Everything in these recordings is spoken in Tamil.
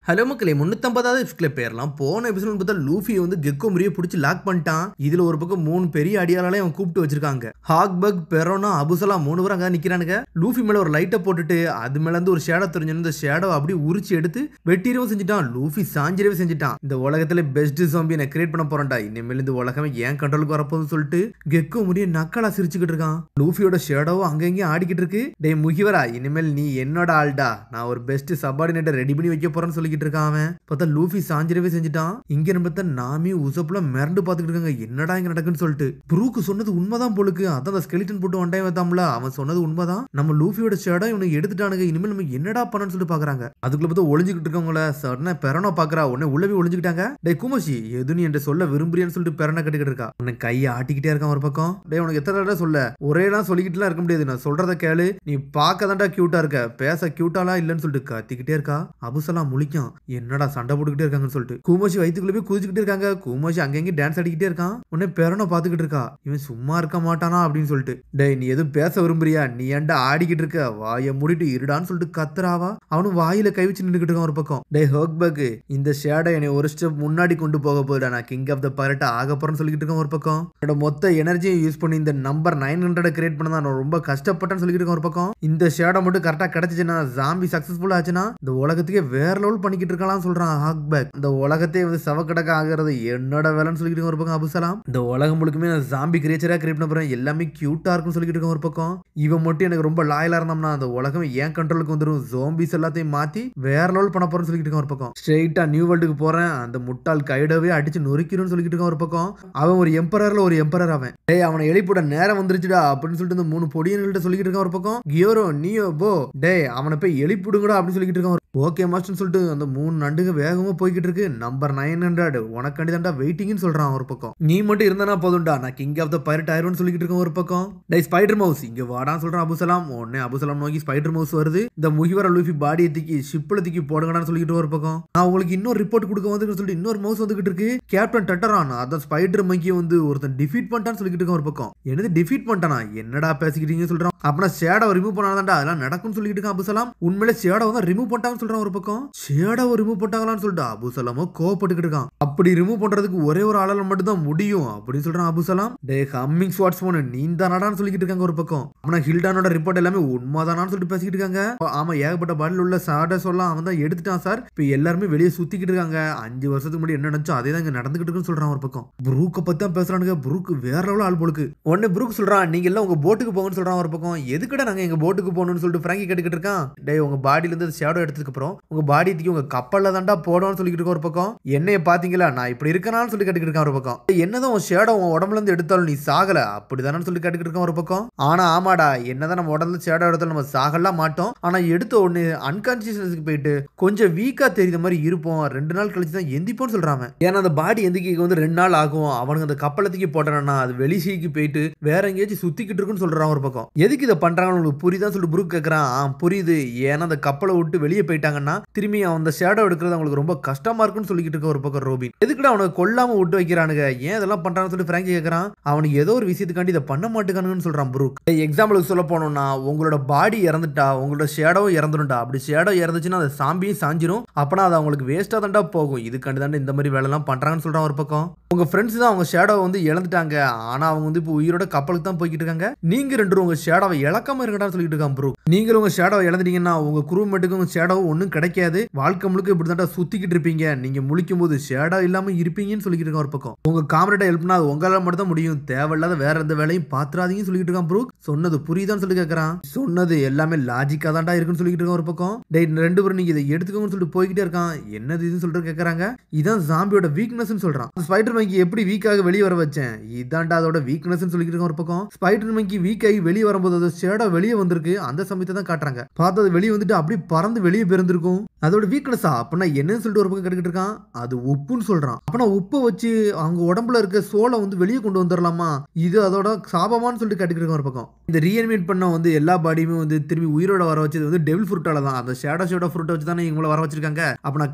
ஹலோ மக்களே 350வது எபிசோட்ல பேர்லாம் போன எபிசோட் பார்த்தா லூஃபி வந்து கெக்கோ முறிய பிடிச்சி லாக் பண்ணிட்டான். இதுல ஒரு பக்கம் 3 பெரிய அடியாளாலே அவன் கூப்பிட்டு வச்சிருக்காங்க. ஹாக்பக், பெரோனா, அபுசலா 3 பேரும் அங்க நிக்கிறானுங்க. லூஃபி மேல ஒரு லைட்டை போட்டுட்டு அது மேல இருந்து ஒரு ஷேடோ தெரிஞ்சு இந்த ஷேடோ அப்படியே உரிச்சு எடுத்து வெட்டிரவும் செஞ்சுட்டான். லூஃபி சாஞ்சிரவே செஞ்சுட்டான். இந்த உலகத்துல பெஸ்ட் ஜாம்பி நான் கிரியேட் பண்ண போறேன்டா, இனிமேல் இந்த உலகமே ஏன் கண்ட்ரோலுக்கு வரப்போகுதுன்னு சொல்லிட்டு கெக்கோ முறிய நக்கலா சிரிச்சுக்கிட்டு இருக்கான். லூஃபியோட ஷேடோவும் அங்கங்க ஆடிக்கிட்டு இருக்கு. டே முகிவரா, இனிமேல் நீ என்னோட ஆள்டா, நான் ஒரு பெஸ்ட் சபார்டினேட்டர் ரெடி பண்ணி வைக்க போறேன்னு சொல்லிக்கிட்டு இருக்கான். அவன் பார்த்தா லூஃபி சாஞ்சிரவே செஞ்சுட்டான். இங்க பார்த்தா நாமி உசப்புல மிரண்டு பாத்துக்கிட்டு இருக்காங்க, என்னடா இங்க நடக்குன்னு சொல்லிட்டு. ப்ரூக்கு சொன்னது உண்மைதான் போலுக்கு. அதான் அந்த ஸ்கெலிட்டன் போட்டு ஒன்டைம் வைத்தாம்ல, அவன் சொன்னது உண்மைதான். நம்ம லூஃபியோட ஷேடோ இவனை எடுத்துட்டானுங்க, இனிமேல் நம்ம என்னடா பண்ணணும்னு சொல்லிட்டு பாக்குறாங்க. அதுக்குள்ள பார்த்தா ஒளிஞ்சுக்கிட்டு இருக்கவங்கள சடனா பெரனோ பாக்குறா. உடனே உள்ளவே ஒளிஞ்சுக்கிட்டாங்க. டே குமஷி, எது நீ என்கிட்ட சொல்ல விரும்புறியான்னு சொல்லிட்டு பெரனை கட்டிக்கிட்டு இருக்கா. உன்னை கையை ஆட்டிக்கிட்டே இருக்கான் ஒரு பக்கம். டே உனக்கு எத்தனை தடவை சொல்ல, ஒரேலாம் சொல்லிக்கிட்டுலாம் இருக்க முடியாது, நான் சொல்றத கேளு, நீ பார்க்கதான்டா கியூட்டா இருக்க, பேச கியூட்டாலாம் இல்லன்னு சொல்லிட்டு கத்திக்கிட்டே இருக்கா. அபுசலாம் முழிக்கும், என்னடா சண்டை போட்டுக்கிட்டே இருக்காங்கன்னு சொல்லிட்டு. கூமோஷி வயிற்றுக்குள்ள போய் குதிச்சுக்கிட்டே இருக்காங்க. கூமோஷி அங்கங்க டான்ஸ் ஆடிக்கிட்டே இருக்கான். உடனே பெரனை பாத்துக்கிட்டு இருக்கா, இவன் சும்மா இருக்க மாட்டானா அப்படின்னு சொல்லிட்டு. டேய் நீ எதுவும் பேச விரும்புறியா, நீ ஏன்டா ஆடிக்கிட்டு இருக்க, வாயை மூடிட்டு இருடான்னு சொல்லிட்டு கத்துறாவா. அவனும் வாயில கை வச்சு நின்றுகிட்டு இருக்கான் ஒரு பக்கம். டே ஹோக்பக், இந்த ஷேடோ என்னை ஒரு ஸ்டெப் முன்னாடி கொண்டு போக போகுதா, நான் கிங் ஆஃப் த பைரட் ஆக போறேன்னு சொல்லிட்டு இருக்கான் ஒரு பக்கம். என்னோட மொத்த எனர்ஜியை யூஸ் பண்ணி இந்த நம்பர் 900 கிரியேட் பண்ண நான் ரொம்ப கஷ்டப்பட்டேன்னு சொல்லிட்டு இருக்கேன் ஒரு பக்கம். இந்த ஷேடோ மட்டும் கரெக்டா கிடைச்சிச்சுன்னா, ஜாம்பி சக்சஸ்ஃபுல் ஆச்சுன்னா இந்த உலகத்துக்கே வேற லெவல் பண்ணிக்கிட்டு இருக்கலாம் சொல்றான் ஹாக்பக். இந்த உலகத்தை வந்து சவக்கடக்க ஆகிறது என்னோட வேலைன்னு சொல்லிட்டு ஒரு பக்கம் அபுசலாம். இந்த உலகம் முழுக்குமே ஜாம்பி கிரியேச்சரா கிரியேட் பண்ண போறேன், எல்லாமே கியூட்டா இருக்குன்னு சொல்லிட்டு இருக்க ஒரு பக்கம். இவன் மட்டும் எனக்கு ரொம்ப லாயலா இருந்தோம்னா அந்த உலகம் ஏன் கண்ட்ரோலுக்கு வந்துடும், ஜோம்பிஸ் எல்லாத்தையும் மாத்தி வேற லெவல் பண்ண போறேன்னு சொல்லிட்டு இருக்க ஒரு பக்கம். ஸ்ட்ரெயிட்டா நியூ வேர்ல்டுக்கு போறேன், அந்த முட்டாள் கைடவே அடிச்சு நொறுக்கிறோம்னு சொல்லிட்டு இருக்க ஒரு பக்கம். அவன் ஒரு எம்பரர்ல ஒரு எம்பரர். அவன் டேய் அவனை எழுப்பிட நேரம் வந்துருச்சுடா அப்படின்னு சொல்லிட்டு இந்த 3 பொடியன்கள்ட்ட சொல்லிட்டு இருக்க ஒரு பக்கம். கியோரோ நீயோ போ, டேய் அவனை போய் எழுப்பிடுங்கடா அப்படின்னு சொல்லிட்டு இருக்கான். ஓகே மாஸ்டர்னு சொல்லிட்டு அந்த 3 நண்டுங்க வேகமா போய்கிட்டு இருக்கு. நம்பர் 900 உனக்காண்டி தான்டா வெயிட்டிங்னு சொல்றான் ஒரு பக்கம். நீ மட்டும் இருந்தானா போதும்டா, நான் கிங் ஆஃப் த பைரட் ஆயிரும்னு சொல்லிட்டு இருக்கேன் ஒரு பக்கம். டேய் ஸ்பைடர் மவுஸ் இங்க வாடான்னு சொல்றான் அபுசலாம். உடனே அபுசலாம் நோக்கி ஸ்பைடர் மவுஸ் வருது. இந்த முகிவர லூஃபி பாடியை தூக்கி ஷிப்ல தூக்கி போடுங்கடான்னு சொல்லிட்டு ஒரு பக்கம். நான் உங்களுக்கு இன்னொரு ரிப்போர்ட் கொடுக்க வந்து சொல்லிட்டு இன்னொரு மவுஸ் வந்துகிட்டு இருக்கு. கேப்டன் டட்டரான் அதான் ஸ்பைடர் மங்கியை வந்து ஒருத்தன் டிஃபீட் பண்ணிட்டான்னு சொல்லிட்டு இருக்க ஒரு பக்கம். என்னது டிஃபீட் பண்ணிட்டானா, என்னடா பேசிக்கிட்டீங்கன்னு சொல்றான். அப்பனா ஷேடோ ரிமூவ் பண்ணாதான்டா அதெல்லாம் நடக்கும்னு சொல்லிட்டு இருக்கான் அபுசலாம். உண்மையிலே ஷேடோ வந்து ரிமூவ் பண்ணிட்டாங்கன்னு சொல்றான் ஒரு பக்கம். ஷேடோ ரிமூவ் பண்ணிட்டாங்களான்னு சொல்லிட்டு அபுசலாமோ கோவப்பட்டுக்கிட்டு இருக்கான். அப்படி ரிமூவ் பண்றதுக்கு ஒரே ஒரு ஆளால மட்டும் தான் முடியும் அப்படின்னு சொல்றான் அபுசலாம். டே ஹம்மிங் ஸ்வாட்ஸ் போன் நீ தானடான்னு சொல்லிட்டு இருக்காங்க ஒரு பக்கம். ஆனா ஹில்டானோட ரிப்போர்ட் எல்லாமே உண்மைதானான்னு சொல்லிட்டு பேசிக்கிட்டு இருக்காங்க. ஆமா ஏகப்பட்ட பாடியில் உள்ள சார்டஸ் எல்லாம் அவன் தான் எடுத்துட்டான் சார், இப்ப எல்லாருமே வெளியே சுத்திக்கிட்டு இருக்காங்க. 5 வருஷத்துக்கு முன்னாடி என்ன நினைச்சோ அதே தான் இங்க நடந்துகிட்டு இருக்குன்னு சொல்றான் ஒரு பக்கம். ப்ரூக்க பத்தி தான் பேசுறானுங்க. ப்ரூக் வேற லெவல் ஆள் போலுக்கு. உடனே ப்ரூக் சொல்றான், நீங்க எல்லாம் உங்க போட்டுக்கு போங்கன்னு சொல்றான் ஒரு பக்கம். எதுக்கடா நாங்க எங்க போட்டுக்கு போகணும்னு சொல்லிட்டு பிராங்கி கேட்டுக்கிட்டு இருக்கான். டே உங்க பாடியில இருந்து ஷேடோ எடுத்ததுக்கு அப்புறம் உங்க பாடி தூக்கி உங்க கப்பல்ல தான்டா போடுவான்னு சொல்லிட்டு இருக்க ஒரு பக்கம். என்னைய பாத்தீங்களா நான் இப்படி இருக்கனான்னு சொல்லி கேட்டுக்கிட்டு இருக்கான் ஒரு பக்கம். என்னதான் உன் ஷேடோ உன் உடம்புல இருந்து எடுத்தாலும் நீ சாகல அப்படிதானு சொல்லி கேட்டுக்கிட்டு இருக்கான் ஒரு பக்கம். ஆனா ஆமாடா, என்னதான் நம்ம உடம்புல ஷேடோ எடுத்தாலும் நம்ம சாகலாம் மாட்டோம். ஆனா எடுத்த உடனே அன்கான்சியஸ்னஸ்க்கு போயிட்டு கொஞ்சம் வீக்கா தெரியுற மாதிரி இருப்போம், 2 நாள் கழிச்சு தான் எந்திப்போன்னு சொல்றாங்க. ஏன்னா அந்த பாடி எந்திக்க வந்து 2 நாள் ஆகும். அவனுக்கு அந்த கப்பலத்துக்கு போட்டானா அது வெளிசீக்கு போயிட்டு வேற எங்கேயாச்சும் சுத்திக்கிட்டு இருக்குன்னு சொல்றான் ஒரு பக்கம். எதுக்கு இதை பண்றாங்கன்னு உங்களுக்கு புரியுதான்னு சொல்லிட்டு ப்ரூக் கேட்கறான். புரியுது, ஏன்னா அந்த கப்பலை விட்டு வெளியே போயிட்டாங்கன்னா திரும்பி அந்த ஷேடோ எடுக்கிறது அவங்களுக்கு ரொம்ப கஷ்டமா இருக்குன்னு சொல்லிக்கிட்டு இருக்க ஒரு பக்கம் ரோபின். எதுக்குடா அவனுக்கு கொல்லாம விட்டு வைக்கிறானுங்க, ஏன் இதெல்லாம் பண்றாங்கன்னு சொல்லி பிராங்கி கேட்கறான். அவனுக்கு ஏதோ ஒரு விஷயத்துக்காண்டி இதை பண்ண மாட்டேங்கானுங்கன்னு சொல்றான் ப்ரூக். எக்ஸாம்பிளுக்கு சொல்ல போனோம்னா உங்களோட பாடி இறந்துட்டா உங்களோட ஷேடோ இறந்துடும்டா. அப்படி ஷேடோ இறந்துச்சுன்னா அது சாம்பியும் சாஞ்சிரும், அப்பனா அது அவங்களுக்கு வேஸ்டா தான்டா போகும். இதுக்காண்டி தாண்டா இந்த மாதிரி வேலை எல்லாம் பண்றாங்கன்னு சொல்றான் ஒரு பக்கம். உங்க ஃப்ரெண்ட்ஸ் தான் அவங்க ஷேடோ வந்து இழந்துட்டாங்க, ஆனா அவங்க வந்து இப்போ உயிரோட கப்பலுக்கு தான் போய்கிட்டு இருக்காங்க. நீங்க 2 உங்க ஷேடோவை இழக்காம இருக்கட்டான்னு சொல்லிட்டு இருக்கான் ப்ரூக். நீங்களும் உங்க ஷேடோவை இழந்துட்டீங்கன்னா உங்க குரூமேட்டுக்கு உங்க ஷேடோ ஒன்றும் கிடைக்காது, வாழ்க்கை முழுக்க இப்படி தாண்டா சுத்திக்கிட்டு இருப்பீங்க, நீங்க முழிக்கும் போது ஷேடோ இல்லாம இருப்பீங்கன்னு சொல்லிட்டு இருக்கான் ஒரு பக்கம். உங்க காமரேட்டை ஹெல்ப்னா அது உங்களால மட்டும் தான் முடியும், தேவையில்லாத வேற எந்த வேலையும் பாத்துறாதீங்கன்னு சொல்லிட்டு இருக்கான் ப்ரூக். சொன்னது புரியுதான்னு சொல்லி கேட்கறான். சொன்னது எல்லாமே லாஜிக்கா தான்டா இருக்குன்னு சொல்லிட்டு இருக்கான் ஒரு பக்கம். டேய் 2 பேரும் நீங்க இதை எடுத்துக்கோங்கன்னு சொல்லிட்டு போய்கிட்டே இருக்கான். என்னது இதுன்னு சொல்லிட்டு கேட்கறாங்க. இதான் ஜாம்பியோட வீக்னஸ்ன்னு சொல்றான். ஸ்பைடர் மங்கி எப்படி வீக்காக வெளியே வர வச்சேன், இதான்டா அதோட வீக்னஸ்ன்னு சொல்லிட்டு இருக்கான் ஒரு பக்கம். ஸ்பைடர் மங்கி வீக் ஆகி வெளியே வரும்போது அது ஷேடோ வெளியே வந்திருக்கு, அந்த சமயத்தை தான் காட்டுறாங்க. பார்த்தது வெளியே வந்துட்டு அப்படி பறந்து வெளியே பிறந்திருக்கும். அதோட வீக்னஸா அப்படின்னா என்னன்னு சொல்லிட்டு ஒரு பக்கம் கேட்டுக்கிட்டு இருக்கான். அது உப்புன்னு சொல்றான். அப்பனா உப்பை வச்சு அவங்க உடம்புல இருக்க சோலை வந்து வெளியே கொண்டு வந்துடலாமா, இது அதோட சாபமான்னு சொல்லிட்டு கேட்டுக்கிட்டு இருக்கான் ஒரு பக்கம். இந்த ரீஅனிமேட் பண்ண வந்து எல்லா பாடியுமே வந்து திரும்பி உயிரோட வர வச்சது வந்து டெவில் ஃப்ரூட்டால தான். அந்த ஷேடோ ஃப்ரூட்டை வச்சு தானே இவங்களை வர வச்சிருக்காங்க. அப்பனா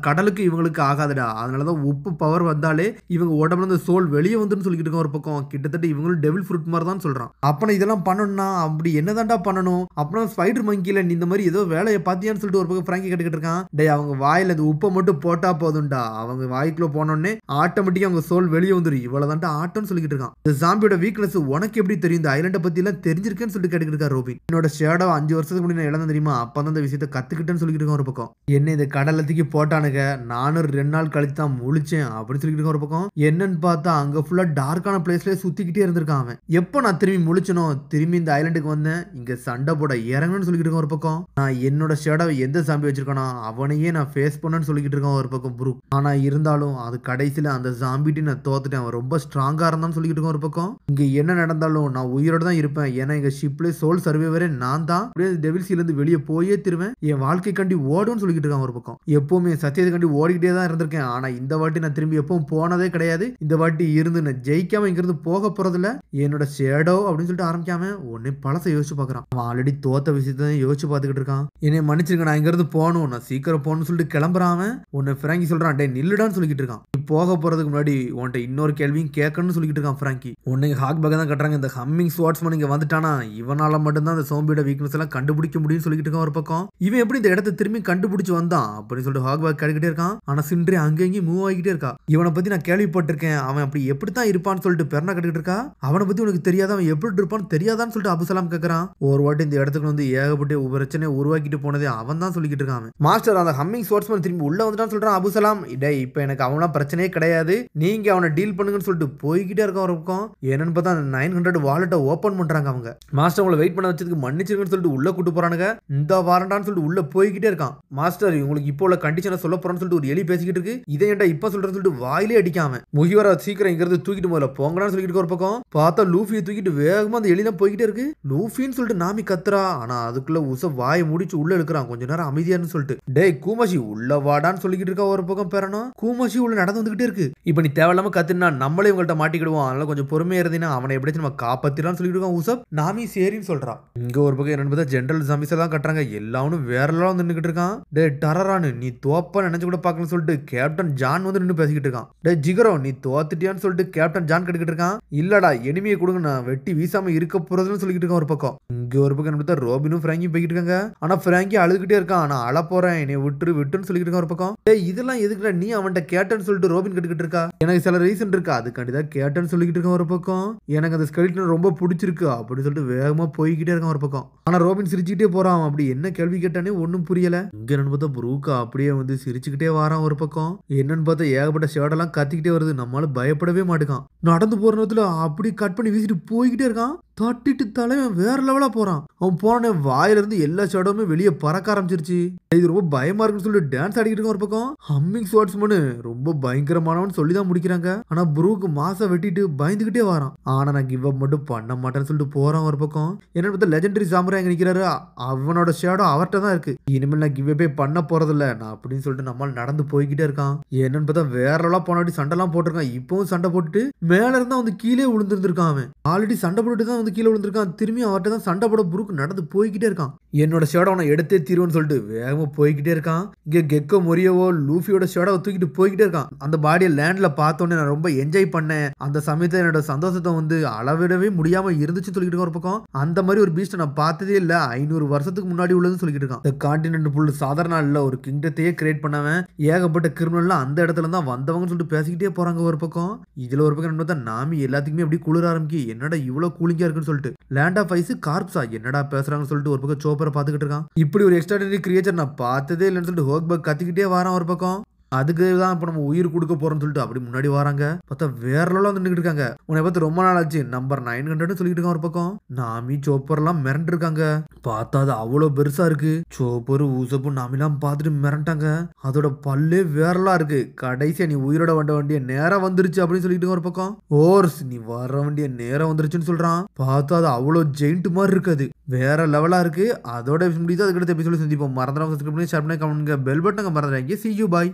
கடலுக்கு இவங்களுக்கு ஆகாதுடா, அதனாலதான் உப்பு பவர் வந்தாலே இவங்க உடம்புல இருந்து சோல் வெளியே வந்துன்னு சொல்லிட்டு இருக்கான் ஒரு பக்கம். கிட்டத்தட்ட இவங்களும் டெவில் ஃப்ரூட் மாதிரி தான் சொல்றான். அப்பனா இதெல்லாம் பண்ணணும்னா அப்படி என்னதான்டா பண்ணணும், அப்புறம் ஸ்பைடர் மங்கில நீ இந்த மாதிரி ஏதோ வேலையை பாத்தியான்னு சொல்லிட்டு ஒரு பக்கம் பிராங்கி கேட்டுக்கிட்டு இருக்கான். டே அவங்க வாயில அந்த உப்பை மட்டும் போட்டா போதும்டா, அவங்க வாய்க்குள்ள போனோடனே ஆட்டோமேட்டிக்கா அவங்க சோல் வெளியே வந்துடும், இவ்வளவுதான்டா ஆட்டம்னு சொல்லிட்டு இருக்கான். இந்த ஜாம்பியோட வீக்னஸ் உனக்கு எப்படி தெரியும், இந்த ஐலண்டை பத்தி எல்லாம் தெரிஞ்சிருக்கேன்னு சொல்லிட்டு கேட்டுக்கிட்டு இருக்கா ரோபின். என்னோட ஷேடோ 5 வருஷத்துக்கு முன்னாடி நான் இழந்தேன் தெரியுமா, அப்பதான் இந்த விஷயத்த கத்துக்கிட்டேன்னு சொல்லிட்டு இருக்கோம் ஒரு பக்கம். என்ன இந்த கடலத்துக்கு போட்டானுங்க, நானும் 2 நாள் கழிச்சு தான் முழிச்சேன் அப்படின்னு சொல்லிட்டு இருக்கோம் ஒரு பக்கம். என்னன்னு பார்த்தா அங்க ஃபுல்லா டார்க்கான பிளேஸ்ல சுத்திக்கிட்டே இருந்திருக்கான் அவன். எப்போ நான் திரும்பி முழிச்சனோ திரும்பி இந்த ஐலண்டுக்கு வந்தேன், இங்க சண்டை போட இறங்கணும்னு சொல்லிட்டு இருக்கோம் ஒரு பக்கம். நான் என்னோட ஷேடோவை எந்த சாம்பி வச்சிருக்கானோ அவனையே நான் ஃபேஸ் பண்ணேன்னு சொல்லிட்டு இருக்கோம் ஒரு பக்கம் ப்ரூக். ஆனா இருந்தாலும் அது கடைசியில அந்த ஜாம்பிட்டி நான் தோத்துட்டேன், அவன் ரொம்ப ஸ்ட்ராங்கா இருந்தான்னு சொல்லிட்டு இருக்கோம் ஒரு பக்கம். இங்க என்ன நடந்தாலும் நான் உயிரோட தான் இருப்பேன், ஏன்னா எங்க ஷிப்ல சோல் சர்வைவரே நான் தான், அப்படியே டெவில்ஸ்ல இருந்து வெளியே போயே திருவேன், என் வாழ்க்கை கண்டி ஓடும்னு சொல்லிட்டு இருக்கான் ஒரு பக்கம். எப்பவுமே சத்தியத்தை கண்டி ஓடிக்கிட்டே தான் இருந்திருக்கேன், ஆனா இந்த வாட்டி நான் திரும்பி எப்பவும் போனதே கிடையாது, இந்த வாட்டி இருந்து நான் ஜெயிக்காம இங்கிருந்து போக போறதில்ல, என்னோட ஷேடோ அப்படின்னு சொல்லிட்டு ஆரம்பிக்காம உடனே பழசை யோசிச்சு பாக்குறான். அவன் ஆல்ரெடி தோத்த விஷயத்த யோசிச்சு பாத்துக்கிட்டு இருக்கான். என்னை மன்னிச்சிருக்க, நான் இங்கிருந்து போகணும், நான் சீக்கிரம் போகணும்னு சொல்லிட்டு கிளம்புறான். உன்னை பிராங்கி சொல்றான், டே நில்லுடான்னு சொல்லிட்டு இருக்கான். நீ போக போறதுக்கு முன்னாடி உன்கிட்ட இன்னொரு கேள்வியும் கேட்கணும்னு சொல்லிட்டு இருக்கான் பிராங்கி. உன்னை ஹாக் பேக் தான் கட்டுறாங்க, இந்த ஹம்மிங் ஸ்வாட்ஸ்மேன் இங்க வந்துட்டானா இவனால மட்டும்தான் அந்த சோம்பியோட வீக்னஸ் எல்லாம் கண்டுபிடிக்க முடியும்னு சொல்லிட்டு இருக்கான் ஒரு பக்கம். இவன் எப்படி இந்த இடத்த திரும்பி கண்டுபிடிச்சு வந்தான் அப்படின்னு சொல்லிட்டு ஹாக் பேக் கேட்டுக்கிட்டே இருக்கான். ஆனா சிண்ட்ரி அங்கேயும் மூவ் ஆகிட்டே இருக்கா. இவனை பத்தி நான் கேள்விப்பட்டிருக்கேன், அவன் அப்படி எப்படித்தான் இருப்பான்னு சொல்லிட்டு பெருனா கட்டுக்கிட்டு இருக்கா. அவனை பத்தி உனக்கு தெரியாத, அவன் எப்படி இருப்பான்னு தெரியாதான்னு சொல்லிட்டு அபுசலாம் கேட்கறான். ஒரு வாட்டி இந்த இடத்துக்கு வந்து ஏகப்பட்டு பிரச்சனையை உருவாக்கிட்டு போனதே அவன் தான் சொல்லிக்கிட்டு இருக்கான். மாஸ்டர் அந்த ஹம்மிங் ஸ்வாட்ஸ்மேன் திரும்பி உள்ள வந்துட்டான்னு சொல்றான் அபுசலாம். டே இப்ப எனக்கு அவனா பிரச்சனையே கிடையாது, நீங்க அவனை டீல் பண்ணுங்கன்னு சொல்லிட்டு போய்கிட்டே இருக்கான் ஒரு பக்கம். என்னன்னு பார்த்தா 900 வாலெட்டை ஓபன் பண்றாங்க அவங்க. மாஸ்டர் உங்களை வெயிட் பண்ண வச்சதுக்கு மன்னிச்சிருக்கன்னு சொல்லிட்டு உள்ள கூட்டு போறானுங்க. இந்த வாரண்டான்னு சொல்லிட்டு உள்ள போய்கிட்டே இருக்கான். மாஸ்டர் உங்களுக்கு இப்போ உள்ள கண்டிஷனை சொல்ல போறான்னு சொல்லிட்டு ஒரு எலி பேசிக்கிட்டு இருக்கு. இதை ஏன்டா இப்ப சொல்றேன்னு சொல்லிட்டு வாயிலே அடிக்காம முகிவர சீக்கிரம் இங்க இருந்து தூக்கிட்டு முதல்ல போங்கன்னு சொல்லிட்டு ஒரு பக்கம். பார்த்தா லூஃபியை தூக்கிட்டு வேகமா அந்த எலி தான் போய்கிட்டே இருக்கு. லூஃபின்னு சொல்லிட்டு நாமி கத்துறா. ஆனா அதுக்குள்ள உச வாயை முடிச்சு உள்ள இழுக்கிறான், கொஞ்ச நேரம் அமைதியான்னு சொல்லிட்டு. டேய் கூமாஷி உள்ள வாடான்னு சொல்லிக்கிட்டு இருக்கா ஒரு பக்கம் பேரணும். கூமாஷி உள்ள நடந்து வந்துகிட்டே இருக்கு. இப்ப நீ தேவையில்லாம கத்துனா நம்மளே உங்கள்ட்ட மாட்டிக்கிடுவோம், அதனால கொஞ்சம் பொறுமையா இருந்தீங்கன்னா அவனை எப்படியாச்சும் நம்ம காப்பாத்திடலாம்னு சொல்லிட்டு இருக்கோம் உசப். நாமி சரின்னு சொல்றா. இங்க ஒரு பக்கம் என்னன்னு பார்த்தா ஜென்ரல் ஜாம்பிஸ் எல்லாம் கட்டுறாங்க, எல்லாரும் வேற எல்லாம் வந்து நின்னுக்கிட்டு இருக்கான். டே டரரானு நீ தோப்ப நினைச்சு கூட பாக்கணும்னு சொல்லிட்டு கேப்டன் ஜான் வந்து நின்று பேசிக்கிட்டு இருக்கான். டே ஜிகரோ நீ தோத்துட்டியான்னு சொல்லிட்டு கேப்டன் ஜான் கட்டுக்கிட்டு இருக்கான். இல்லடா எனிமையை கொடுங்க, நான் வெட்டி வீசாம இருக்க போறதுன்னு சொல்லிக்கிட்டு இருக்கான் ஒரு பக்கம். இங்க ஒரு பக்கம் என்ன பார்த்தா ரோபினும் பிராங்கியும் போய்கிட்டு இருக்காங்க. ஆனா பிராங்கி அழுதுகிட்டே இருக்கான், நான் அழ போறேன் என்னை விட்டுன்னு சொல்லிட்டு இருக்கான் ஒரு பக்கம். டே இதெல்லாம் எதுக்குடா நீ அவன்கிட்ட கேட்டன்னு சொல்லிட்டு ரோபின் கட்டுக்கிட்டு இருக்கா. எனக்கு சில ரீசன் இருக்கா, அதுக்காண்டிதான் கேட்டன்னு சொல்லிக்கிட்டு இருக்கான் ஒரு பக்கம். எனக்கு அந்த ஸ்கெலிட்டன் ரொம்ப பிடிச்சிருக்கு அப்படின்னு சொல்லிட்டு வேகமா போய்கிட்டே இருக்கான் ஒரு பக்கம். ஆனா ரோபின் சிரிச்சுக்கிட்டே போறான். அப்படி என்ன கேள்வி கேட்டானே ஒன்னும் புரியல. இங்க என்னன்னு பார்த்தா ப்ரூக்கா அப்படியே வந்து சிரிச்சுக்கிட்டே வாரான் ஒரு பக்கம். என்னன்னு பார்த்தா ஏகப்பட்ட ஷேடெல்லாம் கத்திக்கிட்டே வருது, நம்மளால பயப்படவே மாட்டேங்கான். நடந்து போற நேரத்துல அப்படி கட் பண்ணி வீசிட்டு போய்கிட்டே இருக்கான். தட்டிட்டு தலைவன் வேற லெவலா போறான். அவன் போன வாயில இருந்து எல்லா ஷேடோவுமே வெளியே பறக்க ஆரம்பிச்சிருச்சு. இது ரொம்ப பயமா இருக்குன்னு சொல்லிட்டு டான்ஸ் ஆடிக்கிட்டு இருக்க ஒரு பக்கம். ஹம்மிங் ஸ்வாட்ஸ்மேன் ரொம்ப பயங்கரமானவன் சொல்லிதான் முடிக்கிறாங்க. ஆனா ப்ரூக்கு மாச வெட்டிட்டு பயந்துகிட்டே வரான். ஆனா நான் கிவ் அப் மட்டும் பண்ண மாட்டேன்னு சொல்லிட்டு போறான் ஒரு பக்கம். என்னன்னு பார்த்தா லெஜெண்டரி சாமுராய் அங்க நிக்கிறாரு, அவனோட ஷேடோ அவர்கிட்ட தான் இருக்கு. இனிமேல் நான் கிவ் அப்பே பண்ண போறதில்ல நான் அப்படின்னு சொல்லிட்டு நம்மால் நடந்து போய்கிட்டே இருக்கான். என்னன்னு பார்த்தா வேற லெவலா போனாடி சண்டைலாம் போட்டிருக்கான். இப்பவும் சண்டை போட்டுட்டு மேல இருந்தா வந்து கீழே விழுந்திருந்திருக்கான். அவன் ஆல்ரெடி சண்டை போட்டுட்டு தான் வந்து கீழே விழுந்திருக்கான். திரும்பி அவர்கிட்ட தான் சண்டை போட ப்ரூக் நடந்து போய்கிட்டே இருக்கான். என்னோட ஷேடோ அவனை எடுத்தே தீருவன்னு சொல்லிட்டு வேகமா போய்கிட்டே இருக்கான். இங்க கெக்கோ மொரியவோ லூஃபியோட ஷேடோவை தூக்கிட்டு போய்கிட்டே இருக்கான். அந்த பாடியை லேண்ட்ல பார்த்தோன்னே நான் ரொம்ப என்ஜாய் பண்ணேன். அந்த சமயத்துல என்னோட சந்தோஷத்தை வந்து அளவிடவே முடியாம இருந்துச்சுன்னு சொல்லிட்டு இருக்க ஒரு பக்கம். அந்த மாதிரி ஒரு பீஸ்ட் நான் பார்த்ததே இல்ல, 500 வருஷத்துக்கு முன்னாடி உள்ளதுன்னு சொல்லிட்டு இருக்கான். இந்த கான்டினென்ட் ஃபுல் சாதாரண இல்ல, ஒரு கிங்டத்தையே கிரியேட் பண்ணவன் ஏகப்பட்ட கிரிமினல்லாம் அந்த இடத்துல தான் வந்தவங்கன்னு சொல்லிட்டு பேசிக்கிட்டே போறாங்க ஒரு பக்கம். இதுல ஒரு பக்கம் பார்த்தா நாமி எல்லாத்துக்குமே அப்படி குளிர ஆரம்பிக்கி, என்னடா இவ்வளவு கூலிங்கா இருக்குன்னு சொல்லிட்டு. லேண்ட் ஆஃப் ஐஸ் கார்ப்ஸா என்னடா பேசுறாங்கன்னு சொல்லிட்டு ஒரு பக்கம் சோப்பரை பாத்துக்கிட்டு இருக்கான். இப்படி ஒரு எக்ஸ்ட்ராடனரி கிரியேச்சர் நான் பார்த்ததே இல்லைன்னு சொல்லிட்டு ஹோக்பர்க் கத்திக்கிட்டே வரான் ஒரு பக்கம். அதுக்கு தான் இப்போ நம்ம உயிர் கொடுக்க போறோம்னு சொல்லிட்டு அப்படி முன்னாடி வராங்க. பார்த்தா வேற லெவலில் வந்து நின்றுட்டு இருக்காங்க. உன்னை பார்த்து ரொம்ப நாள் ஆச்சு, நம்பர் 900 சொல்லிட்டு இருக்கான் ஒரு பக்கம். நாமி சோப்பர்லாம் மிரண்டு இருக்காங்க. பார்த்தா அது அவ்வளோ பெருசா இருக்கு. சோப்பர் ஊசப்பு நாமிலாம் பார்த்துட்டு மிரண்டாங்க. அதோட பல்லே வேறலாம் இருக்கு. கடைசியா நீ உயிரோட வந்த வண்டிய நேரம் வந்துருச்சு அப்படின்னு சொல்லிட்டு ஒரு பக்கம். ஓர்ஸ் நீ வர வண்டிய நேரம் வந்துருச்சுன்னு சொல்றான். பார்த்தா அது அவ்வளோ ஜெயிண்ட் மாதிரி இருக்காது, வேற லெவலா இருக்கு. அதோட முடியுது. அதுக்கடுத்து எபிசோட சந்திப்போம். மறந்துடாம சப்ஸ்கிரைப் பண்ணி ஷேர் பண்ணி கமெண்ட் பெல் பட்டன் மறந்துடாங்க. See you, bye.